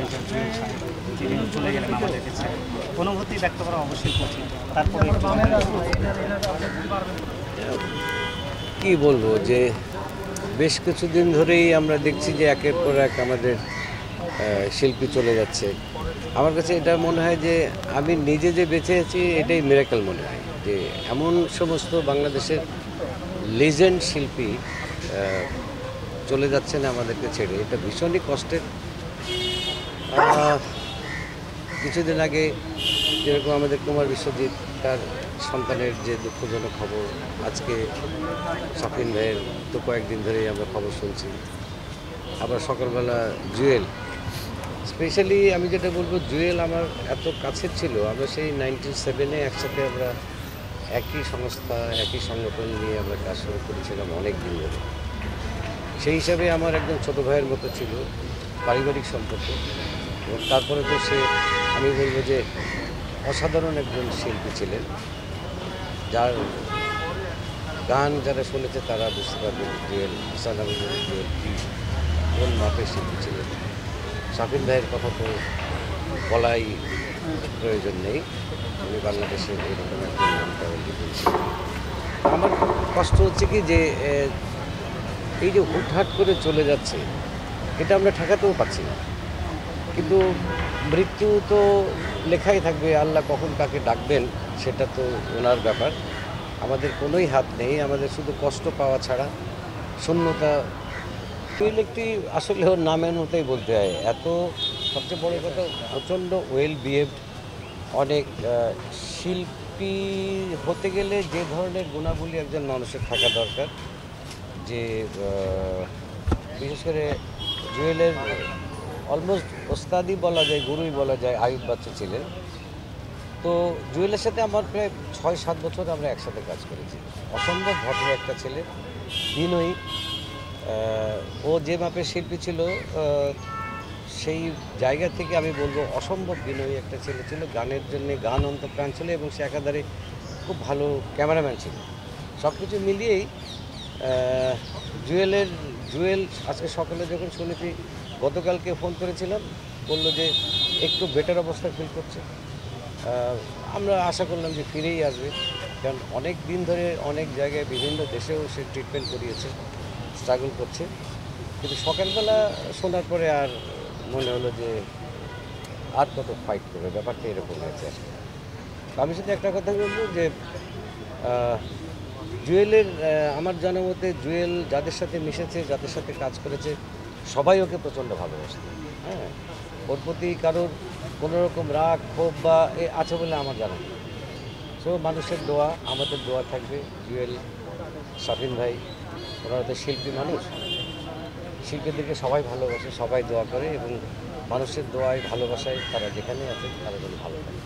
Major Jewel সাহেব, তিনি চলে গেলেন আমাদেরকে ছেড়ে। অনুভূতি ব্যক্ত করা অবশ্যই কঠিন, তারপরে কি বলবো যে বেশ কিছুদিন ধরেই আমরা দেখছি যে একের পর এক আমাদের শিল্পী চলে যাচ্ছে। আমার কাছে এটা মনে হয় যে আমি নিজে যে বেঁচে আছি এটাই মিরাকেল মনে হয়, যে এমন সমস্ত বাংলাদেশের লিজেন্ড শিল্পী চলে যাচ্ছেন আমাদেরকে ছেড়ে। এটা ভীষণই কষ্টের। কিছুদিন আগে যেরকম আমাদের কুমার বিশ্বজিৎ তার সন্তানের যে দুঃখজনক খবর, আজকে শাফিন ভাইয়ের তো কয়েকদিন ধরেই আমরা খবর শুনছি। আবার সকালবেলা জুয়েল, স্পেশালি আমি যেটা বলবো, জুয়েল আমার এত কাছের ছিল। আমরা সেই 97-এ একসাথে আমরা একই সংস্থা একই সংগঠন নিয়ে আমরা কাজ শুরু করেছিলাম অনেক দিন ধরে। সেই হিসাবে আমার একদম ছোটো ভাইয়ের মতো ছিল, পারিবারিক সম্পর্ক। এবং তারপরে তো সে, আমি বলবো যে অসাধারণ একজন শিল্পী ছিলেন, যার গান যারা শুনেছে তারা বুঝতে পারবে জুয়েল জুয়েল কি কোন মাপের শিল্পী ছিলেন। শাফিন ভাইয়ের কথা তো বলাই প্রয়োজন নেই, উনি বাংলাদেশের এরকম একজন নামটা অলরেডি বলছি। আমার কষ্ট হচ্ছে কি যে এই যে হুটহাট করে চলে যাচ্ছে, এটা আমরা ঠেকাতেও পারছি না। কিন্তু মৃত্যু তো লেখাই থাকবে, আল্লাহ কখন কাকে ডাকবেন সেটা তো ওনার ব্যাপার, আমাদের কোনোই হাত নেই। আমাদের শুধু কষ্ট পাওয়া ছাড়া, শূন্যতা। জুয়েল একটি আসলে ওর নামের মতোই বলতে হয়, এত সবচেয়ে বড় কথা প্রচণ্ড ওয়েল বিহেভড। অনেক শিল্পী হতে গেলে যে ধরনের গুণাবলী একজন মানুষের থাকা দরকার, যে বিশেষ করে জুয়েলের অলমোস্ট ওস্তাদই বলা যায়, গুরুই বলা যায়, আয়ুব বাচ্চা ছিলেন। তো জুয়েলের সাথে আমার প্রায় 6-7 বছর আমরা একসাথে কাজ করেছি। অসম্ভব ভদ্র একটা ছেলে, বিনয়ী। ও যে মাপের শিল্পী ছিল, সেই জায়গা থেকে আমি বলবো অসম্ভব বিনয়ী একটা ছেলে ছিল। গানের জন্যে গান অন্তঃপ্রাণ ছিল, এবং সে একাধারে খুব ভালো ক্যামেরাম্যান ছিল। সব কিছু মিলিয়েই জুয়েল আজকে সকালে যখন শুনেছি, গতকালকে ফোন করেছিলাম, বললো যে একটু বেটার অবস্থা ফিল করছে। আমরা আশা করলাম যে ফিরেই আসবে, কারণ অনেক দিন ধরে অনেক জায়গায় বিভিন্ন দেশেও সে ট্রিটমেন্ট করিয়েছে, স্ট্রাগল করছে। কিন্তু সকালবেলা শোনার পরে আর মনে হলো যে আর কত ফাইট করবে, ব্যাপারটা এরকম হয়েছে। আমি শুধু একটা কথা বলবো যে জুয়েলের, আমার জানা মতে জুয়েল যাদের সাথে মিশেছে, যাদের সাথে কাজ করেছে, সবাই ওকে প্রচণ্ড ভালোবাসত। হ্যাঁ, ওর প্রতি কারোর কোনো রকম রাগ ক্ষোভ বা আছে বলে আমার জানা নেই। সো মানুষের দোয়া, আমাদের দোয়া থাকবে। জুয়েল, শাফিন ভাই, ওনারা তো শিল্পী মানুষ, শিল্পীদেরকে সবাই ভালোবাসে, সবাই দোয়া করে, এবং মানুষের দোয়ায় ভালোবাসায় তারা যেখানে আছে তারা যেন ভালো থাকে।